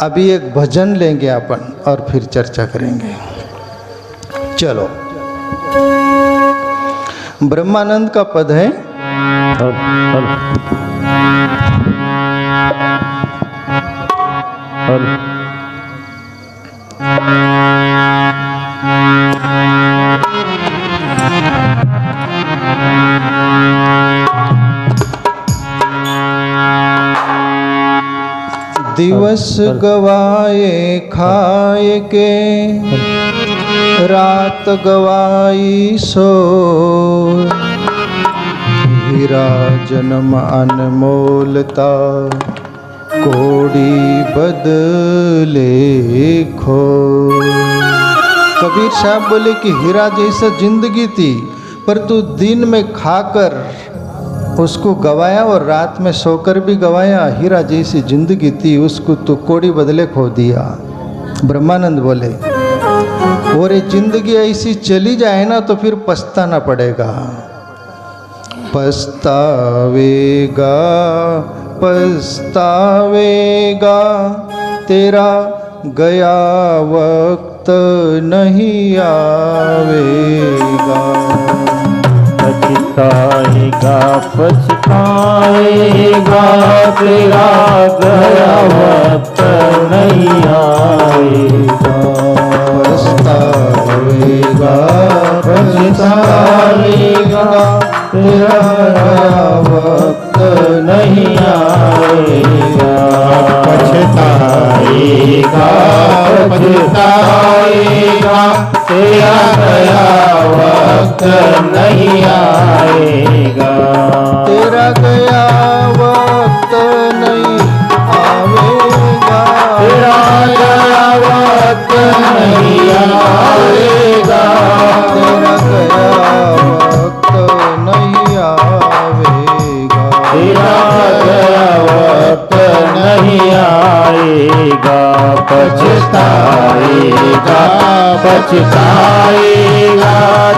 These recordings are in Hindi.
अभी एक भजन लेंगे अपन और फिर चर्चा करेंगे। चलो, ब्रह्मानंद का पद है। दिवस गवाए खाए के, रात गवाई सो, हीरा जन्म अनमोलता, कोड़ी बदले खो। कबीर साहब बोले कि हीरा जैसा जिंदगी थी, पर तू दिन में खाकर उसको गवाया और रात में सोकर भी गवाया। हीरा जैसी जिंदगी थी, उसको तो कोड़ी बदले खो दिया। ब्रह्मानंद बोले, और ये जिंदगी ऐसी चली जाए ना तो फिर पछताना पड़ेगा। पछतावेगा पछतावेगा, तेरा गया वक्त नहीं आवेगा। पछताएगा पछताएगा, तेरा गया वक्त नहीं आएगा। पछतावेगा पछतावेगा, तेरा गया वक्त नहीं आएगा। पछताएगा पछताएगा, तेरा गया वक्त नहीं आएगा। तेरा गया वक्त नहीं आवेगा। तेरा गया वक्त नहीं आएगा। तेरा गया वक्त नहीं आवेगा। तेरा गया वक्त नहीं आएगा। पछताएगा पछताएगा,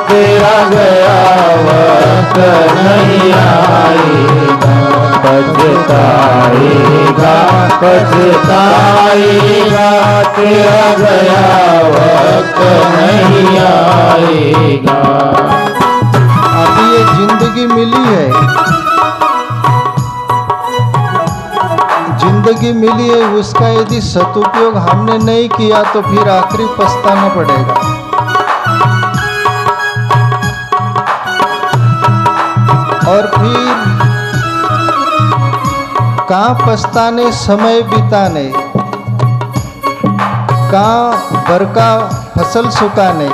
तेरा गया वक्त नहीं आएगा। पछताएगा पछताएगा, तेरा गया वक्त नहीं आएगा। अभी ये जिंदगी मिली है, जिंदगी मिली है, उसका यदि सदुपयोग हमने नहीं किया तो फिर आखिरी पछताना पड़ेगा। और फिर कहाँ पछताने समय बिताने, कहाँ बरका फसल सुखाने।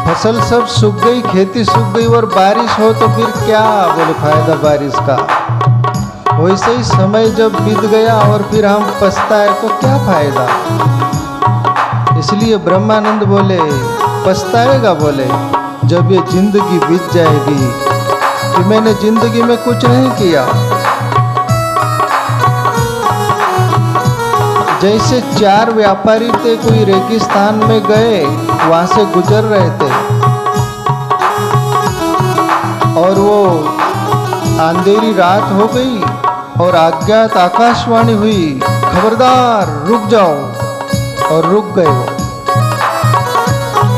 फसल सब सूख गई, खेती सूख गई और बारिश हो तो फिर क्या बोले फायदा बारिश का। वैसे ही समय जब बीत गया और फिर हम पछताए तो क्या फायदा। इसलिए ब्रह्मानंद बोले, पछताएगा बोले जब ये जिंदगी बीत जाएगी कि मैंने जिंदगी में कुछ नहीं किया। जैसे चार व्यापारी थे, कोई रेगिस्तान में गए, वहां से गुजर रहे थे और वो अंधेरी रात हो गई और अज्ञात आकाशवाणी हुई, खबरदार रुक जाओ, और रुक गए। वो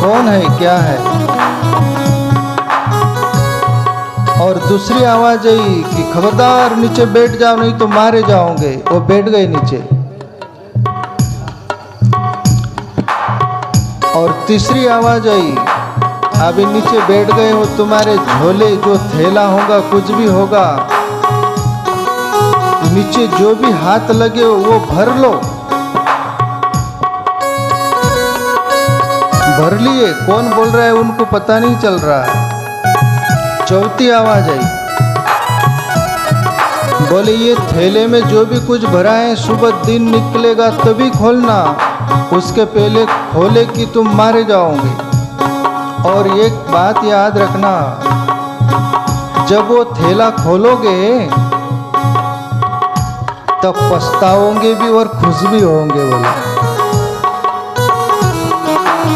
कौन है क्या है। और दूसरी आवाज आई कि खबरदार नीचे बैठ जाओ नहीं तो मारे जाओगे। वो बैठ गए नीचे। और तीसरी आवाज आई, अभी नीचे बैठ गए हो, तुम्हारे झोले जो थैला होगा कुछ भी होगा, नीचे जो भी हाथ लगे वो भर लो। भर लिए, कौन बोल रहा है उनको पता नहीं चल रहा है। चौथी आवाज आई, बोले ये थैले में जो भी कुछ भरा है सुबह दिन निकलेगा तभी खोलना, उसके पहले खोले कि तुम मारे जाओगे। और एक बात याद रखना, जब वो थैला खोलोगे तब पछताओगे भी और खुश भी होंगे बोले।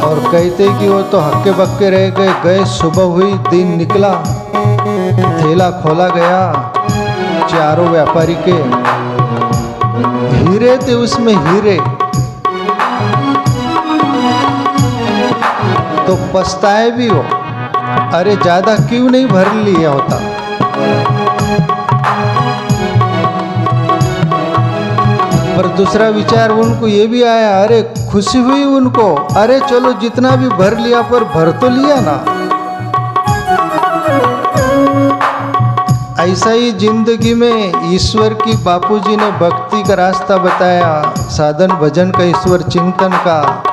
और कहते कि वो तो हक्के बक्के रह गए। सुबह हुई, दिन निकला, थैला खोला गया चारों व्यापारी के, भरे थे उसमें हीरे, तो पछताए भी हो, अरे ज्यादा क्यों नहीं भर लिया होता। पर दूसरा विचार उनको ये भी आया, अरे खुशी हुई उनको, अरे चलो जितना भी भर लिया पर भर तो लिया ना। ऐसा ही जिंदगी में ईश्वर की बापूजी ने भक्ति का रास्ता बताया, साधन भजन का, ईश्वर चिंतन का।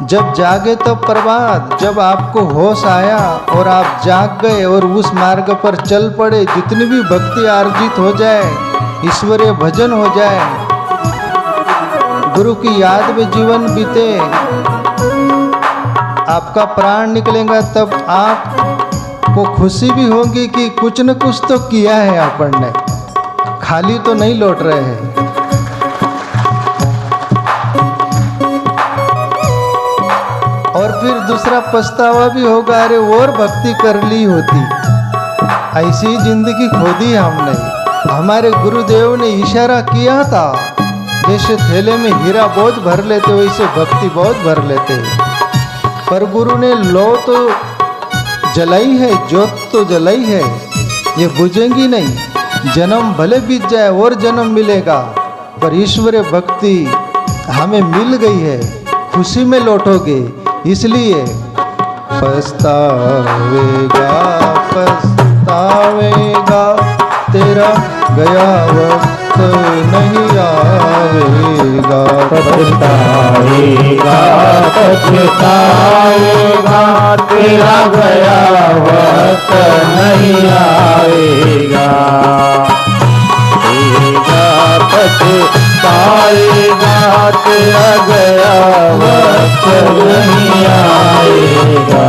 जब जागे तब प्रभात, जब आपको होश आया और आप जाग गए और उस मार्ग पर चल पड़े, जितनी भी भक्ति अर्जित हो जाए, ईश्वरीय भजन हो जाए, गुरु की याद में जीवन बीते, आपका प्राण निकलेगा, तब आपको खुशी भी होगी कि कुछ न कुछ तो किया है अपन ने, खाली तो नहीं लौट रहे हैं। और फिर दूसरा पछतावा भी होगा, अरे और भक्ति कर ली होती। ऐसी जिंदगी खो दी हमने। हमारे गुरुदेव ने इशारा किया था, जैसे थैले में हीरा बहुत भर लेते वैसे भक्ति बहुत भर लेते। पर गुरु ने लो तो जलाई है, जोत तो जलाई है, ये बुझेंगी नहीं। जन्म भले बीत जाए और जन्म मिलेगा, पर ईश्वरीय भक्ति हमें मिल गई है, खुशी में लौटोगे। इसलिए पछतावेगा पछतावेगा, तेरा गया वक्त नहीं आवेगा। पछताएगा पछताएगा, तेरा गया वक्त नहीं आएगा। पछताएगा, तेरा गया वक्त नहीं आएगा।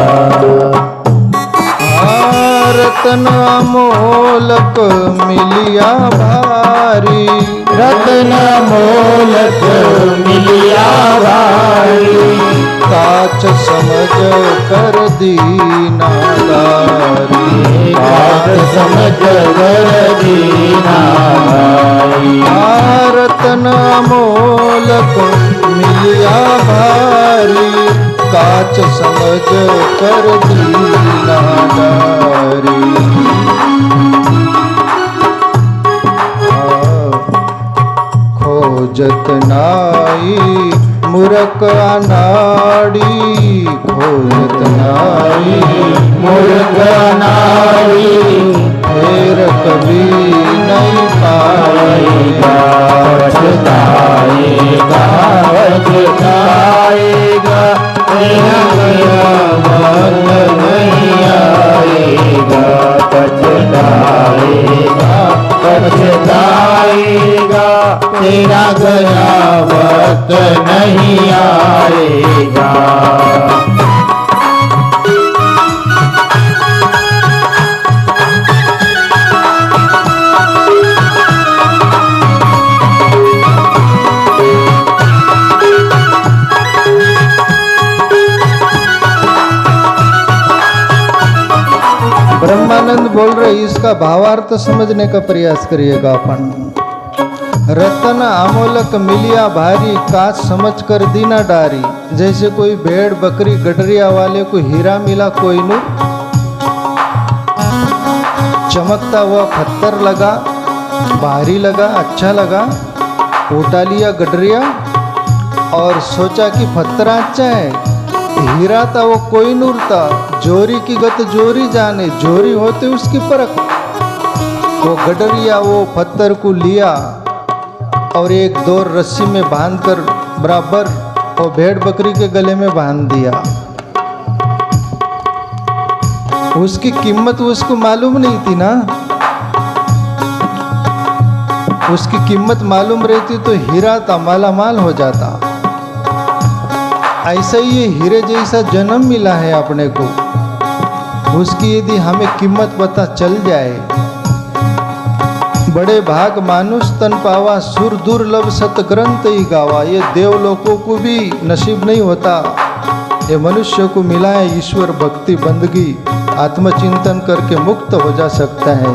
रतन अमोलक मिलिया भारी, रतन मोलक मिलिया भारी, काच समझ कर दीना दारी। काच समझ कर दीना दारी। रतन अमोलक मिलिया भारी, काच समझ कर दीना दारी। खोजत नाई मूरख अनाड़ी, खोजत नाई मूर्ख नारी, फेर कभी नहीं पाएगा। पछताएगा पछताएगा, तेरा गया वक्त नहीं आएगा। पछताएगा पछताएगा, तेरा गया वक्त नहीं आएगा। ब्रह्मानंद बोल रहे, इसका भावार्थ समझने का प्रयास करिएगा अपन। रतन अमोलक मिलिया भारी, काच समझ कर दीना डारी। जैसे कोई भेड़ बकरी गडरिया वाले को हीरा मिला कोहिनूर, चमकता हुआ पत्थर लगा, भारी लगा, अच्छा लगा, उठा लिया गडरिया और सोचा कि पत्थर अच्छा है। हीरा था वो कोहिनूर था, जोरी की गत जोरी जाने, जोरी होते उसकी परख। वो गडरिया वो पत्थर को लिया और एक दो रस्सी में बांधकर बराबर वो भेड़ बकरी के गले में बांध दिया। उसकी कीमत उसको मालूम नहीं थी ना, उसकी कीमत मालूम रहती तो हीरा था, मालामाल हो जाता। ऐसा ही ये हीरे जैसा जन्म मिला है अपने को, उसकी यदि हमें कीमत पता चल जाए। बड़े भाग मानुष तन पावा, सुर दुर्लभ सत ग्रंथ ही गावा। ये देवलोकों को भी नसीब नहीं होता, ये मनुष्य को मिला है ईश्वर भक्ति बंदगी, आत्मचिंतन करके मुक्त हो जा सकता है।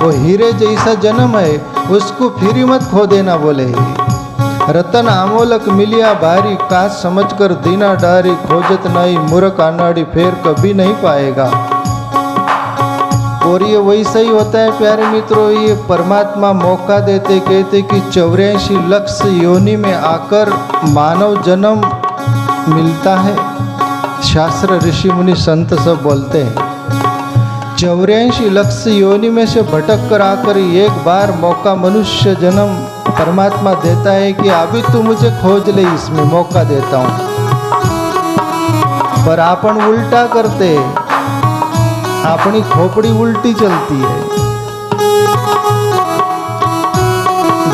वो हीरे जैसा जन्म है, उसको फिर मत खो देना बोले। रतन आमोलक मिलिया भारी, काश समझकर दीना डारी, खोजत नहीं मूर्ख अनाड़ी, फेर कभी नहीं पाएगा। और ये वैसा ही होता है प्यारे मित्रों, ये परमात्मा मौका देते, कहते कि 84 लाख योनि में आकर मानव जन्म मिलता है। शास्त्र ऋषि मुनि संत सब बोलते हैं 84 लाख योनि में से भटक कर आकर एक बार मौका मनुष्य जन्म परमात्मा देता है कि अभी तू मुझे खोज ले, इसमें मौका देता हूँ। पर अपन उल्टा करते, अपनी खोपड़ी उल्टी चलती है।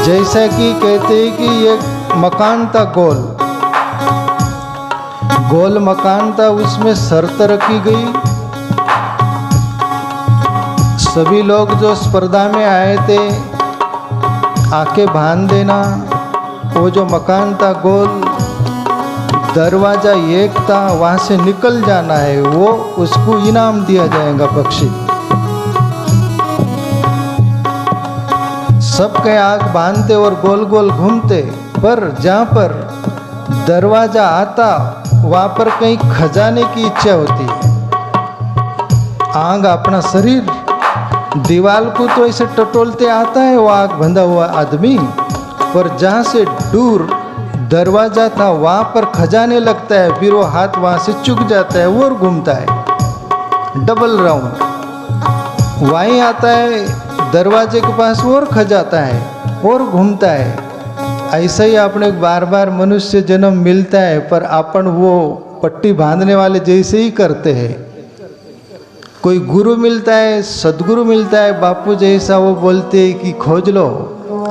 जैसा कि कहते हैं कि एक मकान था गोल मकान था, उसमें शर्त रखी गई, सभी लोग जो स्पर्धा में आए थे आके बांध देना। वो जो मकान था गोल, दरवाजा एक था, वहां से निकल जाना है, वो उसको इनाम दिया जाएगा बख्शी। सबके आग बांधते और गोल गोल घूमते, पर जहाँ पर दरवाजा आता वहां पर कहीं खजाने की इच्छा होती है। आग अपना शरीर दीवार को तो ऐसे टटोलते आता है वो आग बंधा हुआ आदमी, पर जहाँ से दूर दरवाजा था वहाँ पर खजाने लगता है, फिर वो हाथ वहाँ से चुक जाता है और घूमता है डबल राउंड। वहीं आता है दरवाजे के पास और खजाता है और घूमता है। ऐसा ही अपने बार बार मनुष्य जन्म मिलता है, पर अपन वो पट्टी बांधने वाले जैसे ही करते हैं। कोई गुरु मिलता है, सदगुरु मिलता है बापू जैसा, वो बोलते हैं कि खोज लो,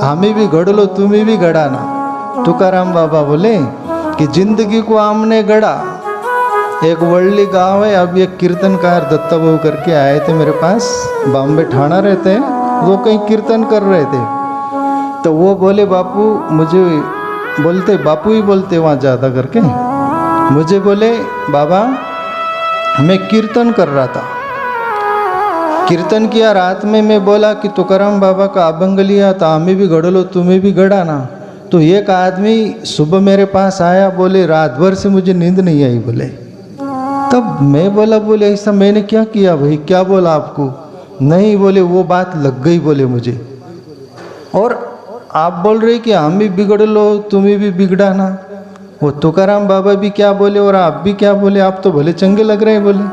हमें भी गढ़ लो, तुम्हें भी गढ़ाना। तुकाराम बाबा बोले कि जिंदगी को हमने गढ़ा। एक वर्ली गांव है, अब एक कीर्तनकार दत्ता बाबू करके आए थे मेरे पास, बॉम्बे ठाणा रहते हैं, वो कहीं कीर्तन कर रहे थे। तो वो बोले बापू, मुझे बोलते बापू ही बोलते वहाँ ज़्यादा करके, मुझे बोले बाबा मैं कीर्तन कर रहा था, कीर्तन किया रात में, मैं बोला कि तुकाराम बाबा का अभंग लिया था, हमें भी गढ़ लो, तुम्हें भी गढ़ाना। तो एक आदमी सुबह मेरे पास आया, बोले रात भर से मुझे नींद नहीं आई बोले। तब मैं बोले ऐसा मैंने क्या किया भाई, क्या बोला आपको? नहीं बोले वो बात लग गई बोले मुझे, और आप बोल रहे कि हम भी बिगड़ लो, तुम्हें भी बिगड़ाना। वो तुकाराम बाबा भी क्या बोले और आप भी क्या बोले, आप तो भले चंगे लग रहे हैं बोले,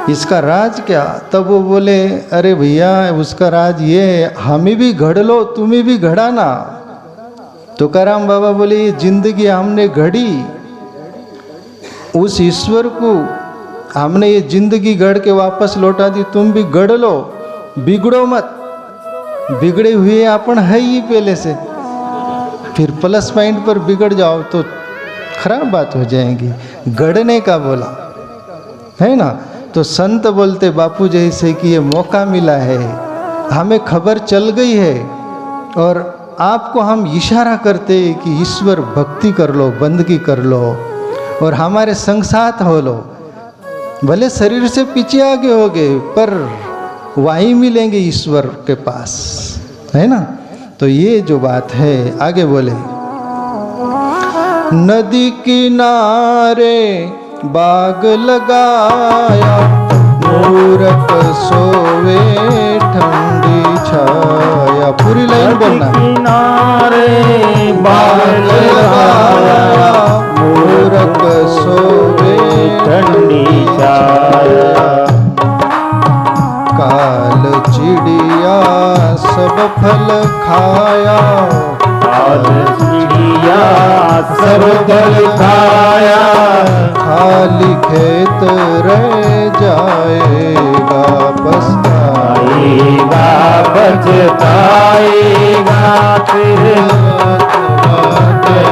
इसका राज क्या? तब वो बोले अरे भैया उसका राज ये है, हमें भी गढ़ लो, तुम्हें भी गढ़ाना। तुकाराम बाबा बोले ये जिंदगी हमने घड़ी, उस ईश्वर को हमने ये जिंदगी गढ़ के वापस लौटा दी, तुम भी गढ़ लो, बिगड़ो मत, बिगड़े हुए अपन है ही पहले से, फिर प्लस पॉइंट पर बिगड़ जाओ तो खराब बात हो जाएगी। गढ़ने का बोला है ना। तो संत बोलते बापू जैसे कि ये मौका मिला है, हमें खबर चल गई है और आपको हम इशारा करते हैं कि ईश्वर भक्ति कर लो, बंदगी कर लो और हमारे संग साथ हो लो। भले शरीर से पीछे आगे हो गए पर वहीं मिलेंगे ईश्वर के पास, है ना। तो ये जो बात है, आगे बोले नदी किनारे बाग लगाया, मूरख सोवे ठंडी छाया। पूरी लाइन बोलना। किनारे बाग लगाया, मूरख सोवे ठंडी छाया। काल चिड़िया सब फल खाया, काल चिड़िया सब फल खाया। खाली खेत रह जाएगा, पछताएगा पछताएगा, फिर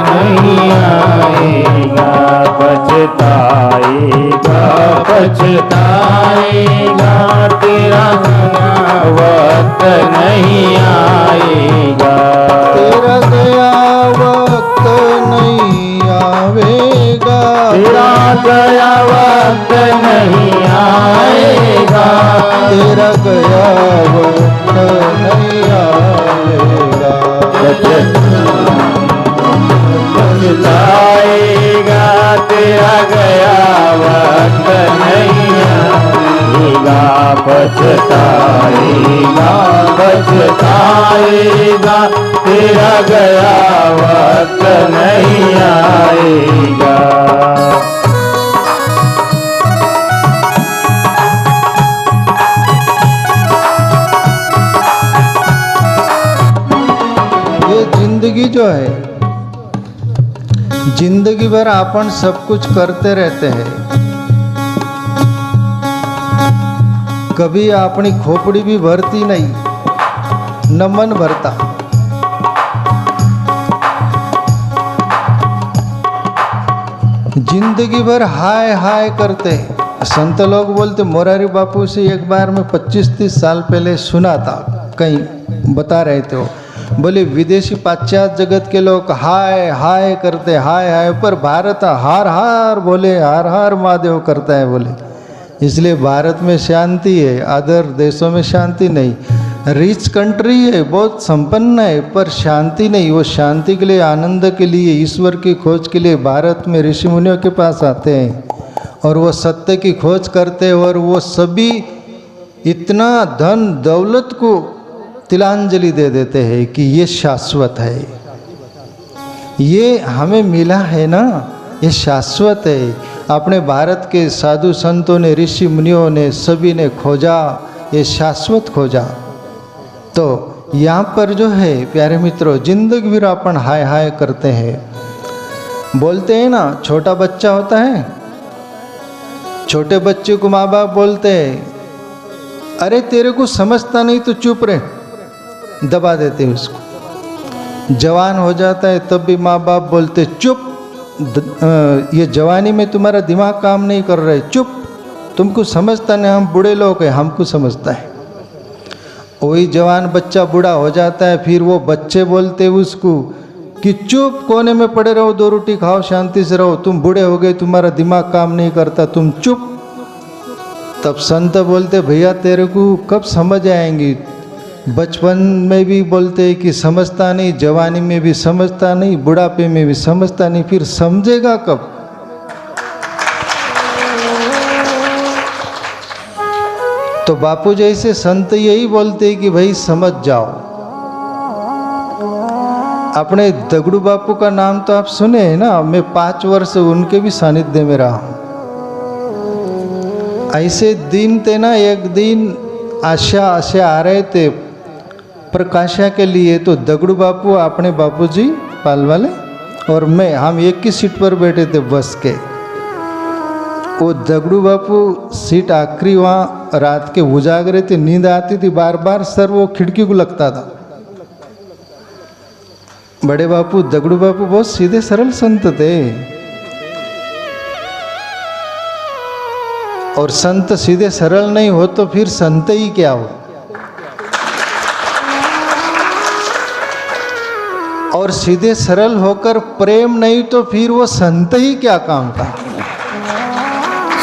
नहीं आएगा। पछताएगा पछताएगा, तेरा वक्त नहीं आएगा। तेरा गया वक्त नहीं आवेगा, तेरा गया वक्त नहीं आएगा। तेरा गया वक्त नहीं आवेगा। तेरा गया वक्त नहीं आएगा, पछताएगा पछताएगा, तेरा गया वक्त नहीं आएगा। ये जिंदगी जो है, जिंदगी भर अपन सब कुछ करते रहते हैं, कभी अपनी खोपड़ी भी भरती नहीं, न मन भरता। जिंदगी भर हाय हाय करते। संत लोग बोलते, मोरारी बापू से एक बार मैं 25-30 साल पहले सुना था, कहीं बता रहे थे वो, बोले विदेशी पाश्चात्य जगत के लोग हाय हाय करते, हाय हाय, पर भारत हार हार बोले, हार हार महादेव करता है बोले। इसलिए भारत में शांति है, अदर देशों में शांति नहीं। रिच कंट्री है, बहुत संपन्न है, पर शांति नहीं। वो शांति के लिए, आनंद के लिए, ईश्वर की खोज के लिए भारत में ऋषि मुनियों के पास आते हैं और वो सत्य की खोज करते हैं, और वो सभी इतना धन दौलत को तिलांजलि दे देते हैं कि ये शाश्वत है, ये हमें मिला है ना, ये शाश्वत है। अपने भारत के साधु संतों ने, ऋषि मुनियों ने, सभी ने खोजा, ये शाश्वत खोजा। तो यहाँ पर जो है प्यारे मित्रों, जिंदगी भर अपन हाय हाय करते हैं। बोलते हैं ना, छोटा बच्चा होता है, छोटे बच्चे को माँ बाप बोलते हैं, अरे तेरे को समझता नहीं तो चुप रहे, दबा देते हैं उसको। जवान हो जाता है तब भी माँ बाप बोलते, चुप, ये जवानी में तुम्हारा दिमाग काम नहीं कर रहा है, चुप, तुमको समझता नहीं, हम बूढ़े लोग हैं, हमको समझता है। वही जवान बच्चा बूढ़ा हो जाता है, फिर वो बच्चे बोलते उसको कि चुप, कोने में पड़े रहो, 2 रोटी खाओ, शांति से रहो, तुम बूढ़े हो गए, तुम्हारा दिमाग काम नहीं करता, तुम चुप। तब संत बोलते, भैया तेरे को कब समझ आएंगी। बचपन में भी बोलते हैं कि समझता नहीं, जवानी में भी समझता नहीं, बुढ़ापे में भी समझता नहीं, फिर समझेगा कब। तो बापू जैसे संत यही बोलते हैं कि भाई समझ जाओ। अपने दगड़ू बापू का नाम तो आप सुने हैं ना, मैं 5 वर्ष उनके भी सानिध्य में रहा हूं। ऐसे दिन थे ना, एक दिन आशा आ रहे थे प्रकाशा के लिए, तो दगड़ू बापू, अपने बापूजी पाल वाले और मैं, हम एक ही सीट पर बैठे थे बस के। वो दगड़ू बापू सीट आखिरी, वहाँ रात के उजागरे थे, नींद आती थी बार बार, सर वो खिड़की को लगता था। बड़े बापू दगड़ू बापू बहुत सीधे सरल संत थे, और संत सीधे सरल नहीं हो तो फिर संत ही क्या हो। और सीधे सरल होकर प्रेम नहीं तो फिर वो संत ही क्या काम का।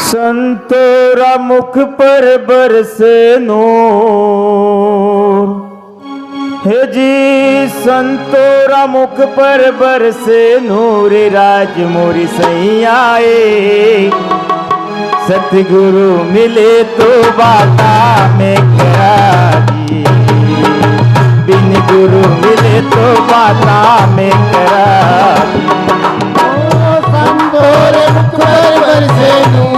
संतोरा मुख पर बरसे नूर, हे जी संतोरा मुख पर बरसे नूर, राज मोरी सही आए। सतगुरु मिले तो बाता में करा दी, बिन गुरु मिले तो बाता में करा दी। संतोरे मुख पर बरसे नूर,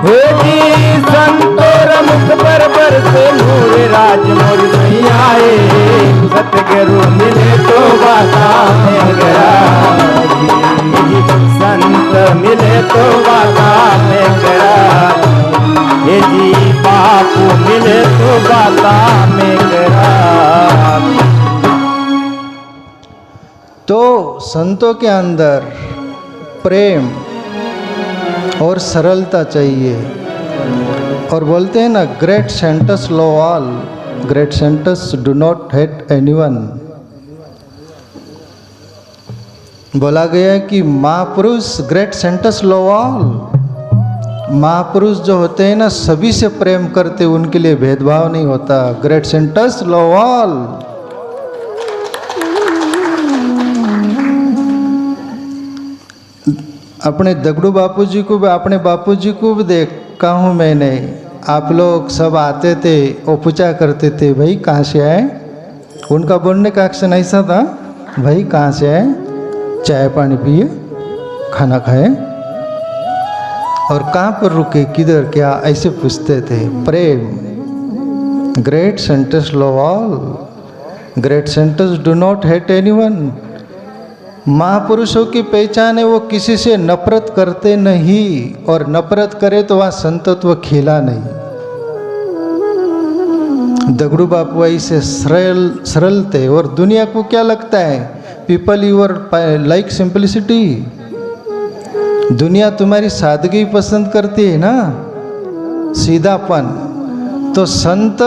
हे जी संतोर मुख पर बरसे नूर, राज मोर सही आए। सतगुरु मिले तो बाता में करा दी, संत मिले तो बाता में करा दी, हे जी बापू मिले तो बाता में करा दी। तो संतों के अंदर प्रेम और सरलता चाहिए। और बोलते हैं ना, great Santos low all, great Santos do not hate anyone. बोला गया है कि महापुरुष ग्रेट सेंटस लो ऑल, महापुरुष जो होते हैं ना सभी से प्रेम करते, उनके लिए भेदभाव नहीं होता। ग्रेट सेंटस लो ऑल। अपने दगड़ू बापूजी को भी, अपने बापूजी को भी देखा हूँ मैंने। आप लोग सब आते थे और पूछा करते थे, भाई कहाँ से आए। उनका बोलने का एक्शन ऐसा था, भाई कहाँ से आए, चाय पानी पिए, खाना खाए और कहाँ पर रुके, किधर, क्या, ऐसे पूछते थे। प्रेम, great saints love all, great saints do not hate anyone. महापुरुषों की पहचान है, वो किसी से नफरत करते नहीं, और नफरत करे तो वहाँ संतत्व खिला नहीं। दगड़ू बापू ऐसे सरल थे। और दुनिया को क्या लगता है, पीपल यूर लाइक सिंपलिसिटी, दुनिया तुम्हारी सादगी पसंद करती है ना, सीधापन। तो संत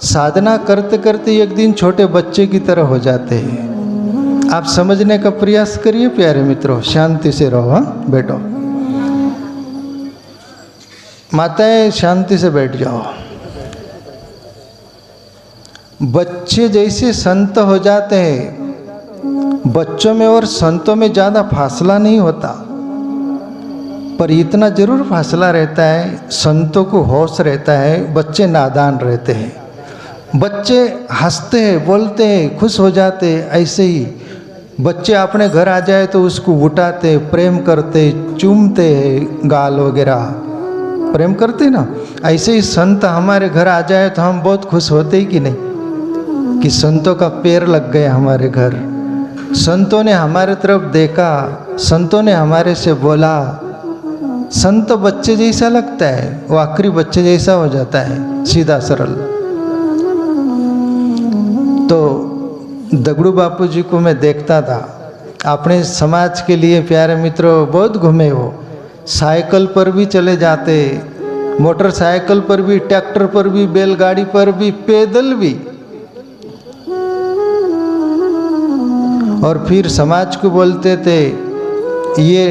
साधना करते करते एक दिन छोटे बच्चे की तरह हो जाते हैं। आप समझने का प्रयास करिए प्यारे मित्रों, शांति से रहो। हाँ बैठो, माताएं शांति से बैठ जाओ। बच्चे जैसे संत हो जाते हैं, बच्चों में और संतों में ज़्यादा फासला नहीं होता, पर इतना जरूर फासला रहता है, संतों को होश रहता है, बच्चे नादान रहते हैं। बच्चे हंसते हैं, बोलते हैं, खुश हो जाते हैं। ऐसे ही बच्चे अपने घर आ जाए तो उसको उठाते, प्रेम करते, चूमते हैं, गाल वगैरह प्रेम करते ना। ऐसे ही संत हमारे घर आ जाए तो हम बहुत खुश होते ही कि नहीं, कि संतों का पैर लग गया हमारे घर, संतों ने हमारे तरफ देखा, संतों ने हमारे से बोला। संत बच्चे जैसा लगता है, वो आखिरी बच्चे जैसा हो जाता है, सीधा सरल। तो दगड़ू बापू जी को मैं देखता था, अपने समाज के लिए प्यारे मित्रों बहुत घूमे हो। साइकिल पर भी चले जाते, मोटरसाइकिल पर भी, ट्रैक्टर पर भी, बैलगाड़ी पर भी, पैदल भी। और फिर समाज को बोलते थे, ये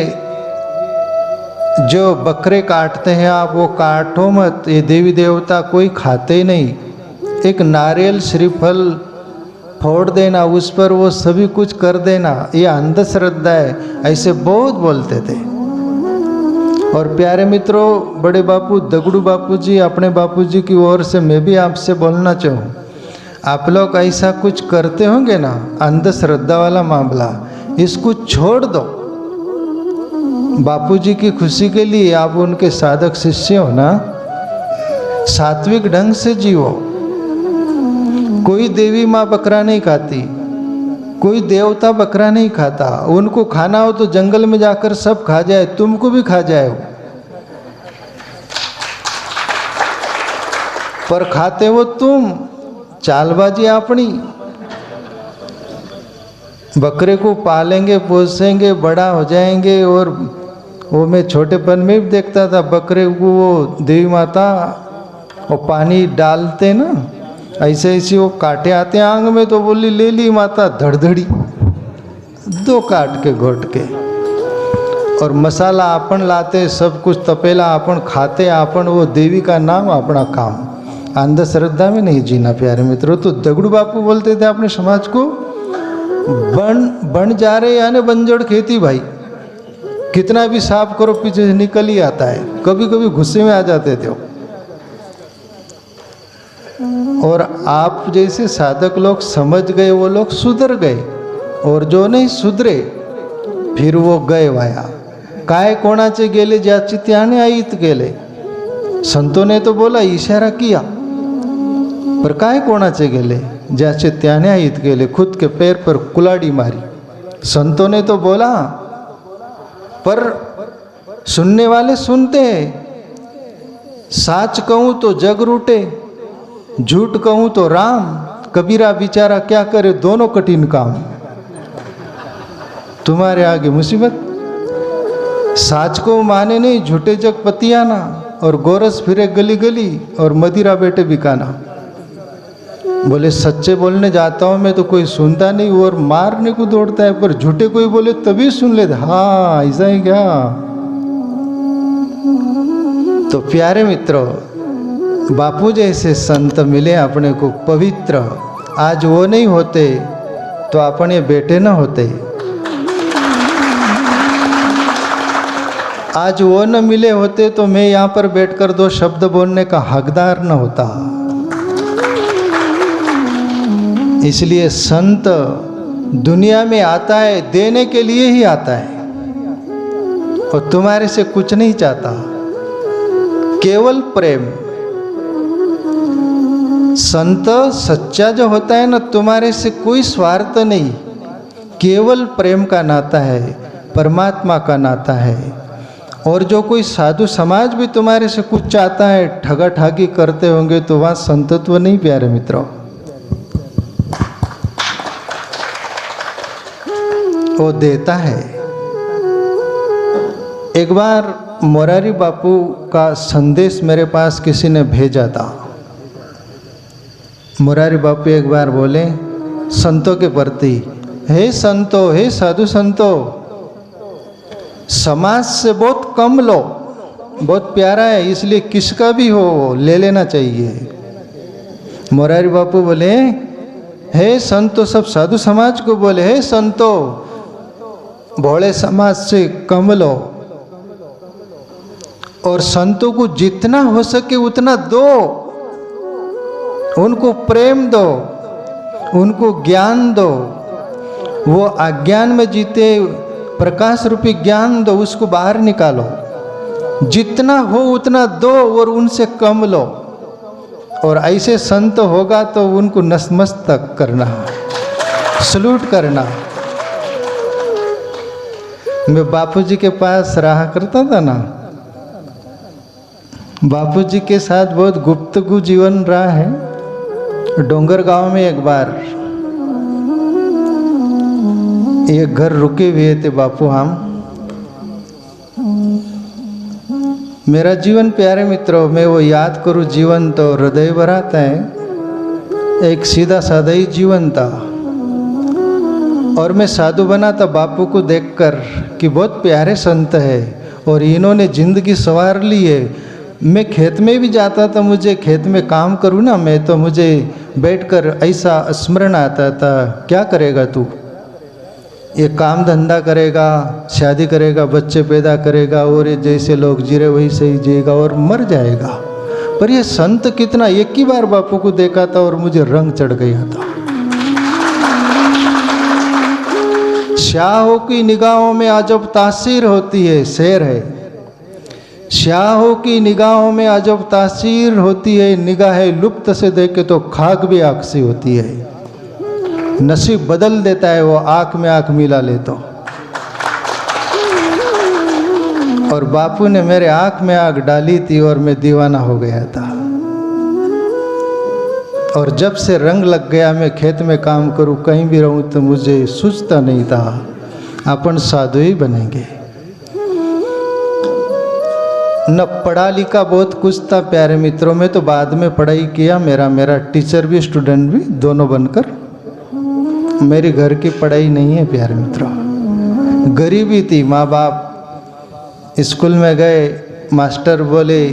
जो बकरे काटते हैं आप, वो काटो मत, ये देवी देवता कोई खाते ही नहीं। एक नारियल श्रीफल फोड़ देना, उस पर वो सभी कुछ कर देना, ये अंधश्रद्धा है, ऐसे बहुत बोलते थे। और प्यारे मित्रों, बड़े बापू दगड़ू बापू जी, अपने बापू जी की ओर से मैं भी आपसे बोलना चाहूँ, आप लोग ऐसा कुछ करते होंगे ना, अंधश्रद्धा वाला मामला, इसको छोड़ दो। बापूजी की खुशी के लिए आप उनके साधक शिष्य हो ना, सात्विक ढंग से जियो। कोई देवी माँ बकरा नहीं खाती, कोई देवता बकरा नहीं खाता। उनको खाना हो तो जंगल में जाकर सब खा जाए, तुमको भी खा जाए, पर खाते हो तुम। चालबाजी अपनी। बकरे को पालेंगे, पोसेंगे, बड़ा हो जाएंगे। और वो मैं छोटेपन में भी देखता था, बकरे को वो देवी माता और पानी डालते ना, ऐसे ऐसे वो काटे आते आंग में, तो बोली ले ली माता धड़धड़ी, दो काट के घोट के। और मसाला आपन लाते, सब कुछ तपेला आपन खाते, आपन वो देवी का नाम अपना काम। अंधश्रद्धा में नहीं जीना प्यारे मित्रों। तो दगड़ू बापू बोलते थे अपने समाज को, बन जा रहे यानी बंजड़ खेती भाई, कितना भी साफ करो पीछे से निकल ही आता है। कभी कभी गुस्से में आ जाते थे। और आप जैसे साधक लोग समझ गए, वो लोग सुधर गए, और जो नहीं सुधरे फिर वो गए वाया। काय कोणाचे गेले ज्याची त्याने आईत गेले, संतों ने तो बोला, इशारा किया, पर काय कोणाचे गेले ज्याचे त्याने आईत गेले, खुद के पैर पर कुलाड़ी मारी। संतों ने तो बोला, पर सुनने वाले सुनते हैं। साच कहूँ तो जग रूटे, झूठ कहूँ तो राम। कबीरा बेचारा क्या करे, दोनों कठिन काम। तुम्हारे आगे मुसीबत। साच को माने नहीं, झूठे जग पतियाना, और गोरस फिरे गली गली, और मदिरा बेटे बिकाना। बोले सच्चे बोलने जाता हूँ मैं तो कोई सुनता नहीं, और मारने को दौड़ता है, पर झूठे कोई बोले तभी सुन लेते। हाँ ऐसा ही क्या। तो प्यारे मित्रों, बापू जैसे संत मिले अपने को पवित्र, आज वो नहीं होते तो अपने बेटे न होते। आज वो न मिले होते तो मैं यहाँ पर बैठकर दो शब्द बोलने का हकदार न होता। इसलिए संत दुनिया में आता है देने के लिए ही आता है और तुम्हारे से कुछ नहीं चाहता, केवल प्रेम। संत सच्चा जो होता है ना, तुम्हारे से कोई स्वार्थ नहीं, केवल प्रेम का नाता है, परमात्मा का नाता है। और जो कोई साधु समाज भी तुम्हारे से कुछ चाहता है, ठगा ठागी करते होंगे, तो वहाँ संतत्व नहीं प्यारे मित्रों। वो देता है। एक बार मोरारी बापू का संदेश मेरे पास किसी ने भेजा था। मोरारी बापू एक बार बोले संतों के प्रति, हे संतो, हे साधु संतो, समाज से बहुत कम लो, बहुत प्यारा है, इसलिए किसका भी हो ले लेना चाहिए। मोरारी बापू बोले हे संतो, सब साधु समाज को बोले, हे संतो, भोले समाज से कम लो और संतों को जितना हो सके उतना दो, उनको प्रेम दो, उनको ज्ञान दो। वो अज्ञान में जीते, प्रकाश रूपी ज्ञान दो, उसको बाहर निकालो। जितना हो उतना दो और उनसे कम लो। और ऐसे संत होगा तो उनको नतमस्तक करना, सलूट करना। मैं बापूजी के पास रहा करता था ना, बापूजी के साथ बहुत गुप्तगू जीवन रहा है। डोंगर गांव में एक बार एक घर रुके हुए थे बापू हम। मेरा जीवन प्यारे मित्रों, मैं वो याद करूँ जीवन तो हृदय भराता है। एक सीधा साधा ही जीवन था और मैं साधु बना था बापू को देखकर कि बहुत प्यारे संत है और इन्होंने जिंदगी संवार ली है। मैं खेत में भी जाता था, मुझे खेत में काम करूँ ना मैं, तो मुझे बैठकर ऐसा स्मरण आता था, क्या करेगा तू, ये काम धंधा करेगा, शादी करेगा, बच्चे पैदा करेगा और ये जैसे लोग जी रहे वैसे ही जिएगा और मर जाएगा। पर ये संत कितना, एक ही बार बापू को देखा था और मुझे रंग चढ़ गया था। शाहों की निगाहों में अजब तासीर होती है, शेर है। शाहों की निगाहों में अजब तासीर होती है, निगाहें लुप्त से देखे तो खाक भी आँख सी होती है। नसीब बदल देता है वो आँख में आँख मिला ले तो। और बापू ने मेरे आँख में आँख डाली थी और मैं दीवाना हो गया था। और जब से रंग लग गया, मैं खेत में काम करूं, कहीं भी रहूं, तो मुझे सोचता नहीं था अपन साधु ही बनेंगे। न पढ़ा लिखा बहुत कुछ था प्यारे मित्रों। में तो बाद में पढ़ाई किया, मेरा टीचर भी स्टूडेंट भी दोनों बनकर। मेरी घर की पढ़ाई नहीं है प्यारे मित्रों। गरीबी थी, माँ बाप स्कूल में गए, मास्टर बोले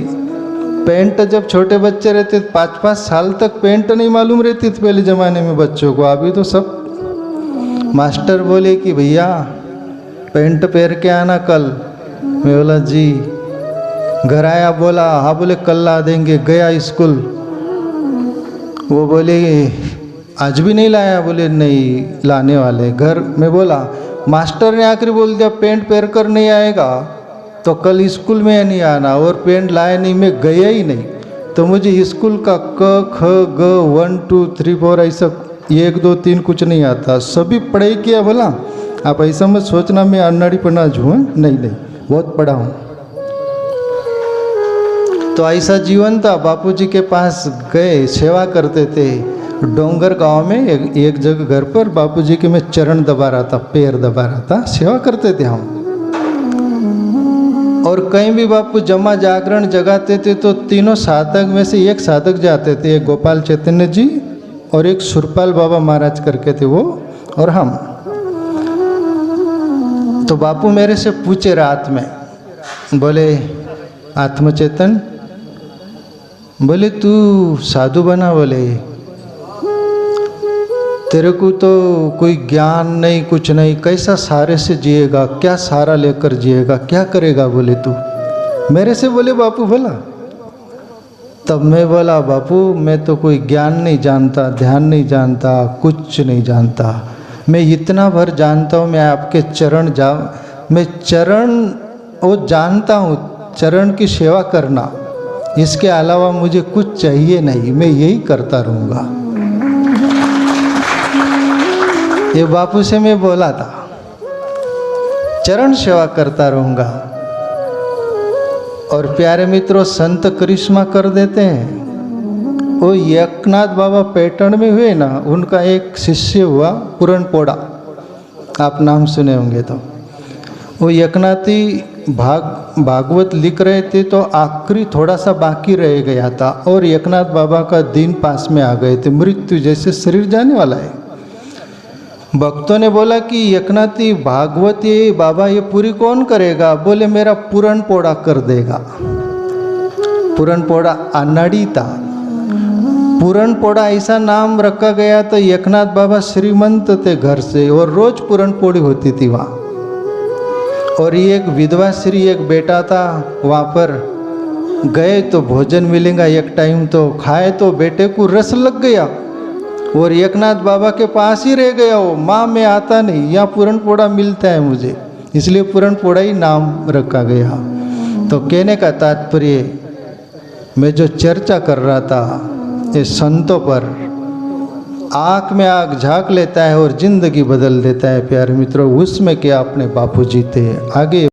पेंट, जब छोटे बच्चे रहते 5-5 साल तक पेंट नहीं मालूम रहती थी पहले ज़माने में बच्चों को। अभी तो सब मास्टर बोले कि भैया पेंट पहन के आना कल। मैं बोला जी। घर आया, बोला हाँ, बोले कल ला देंगे। गया स्कूल, वो बोले आज भी नहीं लाया, बोले नहीं लाने वाले। घर में बोला, मास्टर ने आकर बोल दिया पेंट पहन कर नहीं आएगा तो कल स्कूल में नहीं आना, और पेंट लाया नहीं, मैं गया ही नहीं। तो मुझे स्कूल का क ख ग 1 2 3 4 ऐसा 1 2 3 कुछ नहीं आता, सभी पढ़ाई किया। बोला आप ऐसा मत सोचना मैं अनाड़ी पन्ना हूँ, नहीं बहुत पढ़ा हूँ। तो ऐसा जीवन था। बापूजी के पास गए, सेवा करते थे। डोंगर गांव में एक जगह घर पर बापूजी के मैं चरण दबा रहा था, पैर दबा रहा था, सेवा करते थे हम। और कहीं भी बापू जमा जागरण जगाते थे तो तीनों साधक में से एक साधक जाते थे, एक गोपाल चैतन्य जी और एक सुरपाल बाबा महाराज करके थे वो और हम। तो बापू मेरे से पूछे रात में, बोले आत्मचेतन, बोले तू साधु बना, बोले तेरे को तो कोई ज्ञान नहीं, कुछ नहीं, कैसा सारे से जिएगा, क्या सारा लेकर जिएगा, क्या करेगा बोले तू, मेरे से बोले बापू बोला। तब मैं बोला बापू मैं तो कोई ज्ञान नहीं जानता, ध्यान नहीं जानता, कुछ नहीं जानता, मैं इतना भर जानता हूँ, मैं आपके चरण मैं चरण वो जानता हूँ, चरण की सेवा करना, इसके अलावा मुझे कुछ चाहिए नहीं, मैं यही करता रहूँगा। ये बापू से मैं बोला था, चरण सेवा करता रहूँगा। और प्यारे मित्रों, संत करिश्मा कर देते हैं। वो एकनाथ बाबा पैटर्न में हुए ना, उनका एक शिष्य हुआ पूरनपोड़ा, आप नाम सुने होंगे। तो वो एकनाथी भागवत लिख रहे थे, तो आखिरी थोड़ा सा बाकी रह गया था और एकनाथ बाबा का दिन पास में आ गए थे, मृत्यु जैसे शरीर जाने वाला है। भक्तों ने बोला कि एकनाथी भागवत ये बाबा ये पूरी कौन करेगा? बोले मेरा पूरनपोड़ा कर देगा। पूरनपोड़ा अनाड़ी था, पूरनपोड़ा ऐसा नाम रखा गया। तो एकनाथ बाबा श्रीमंत थे घर से, और रोज पूरनपोड़ी होती थी वहाँ। और ये एक विधवा श्री एक बेटा था, वहाँ पर गए तो भोजन मिलेगा एक टाइम, तो खाए तो बेटे को रस लग गया और एकनाथ बाबा के पास ही रह गया। वो माँ में आता नहीं, यहाँ पूरनपोड़ा मिलता है मुझे, इसलिए पूरनपोड़ा ही नाम रखा गया। तो कहने का तात्पर्य, मैं जो चर्चा कर रहा था, ये संतों पर आँख में आँख झाँक लेता है और जिंदगी बदल देता है। प्यारे मित्रों, उसमें क्या अपने बापू जी थे। आगे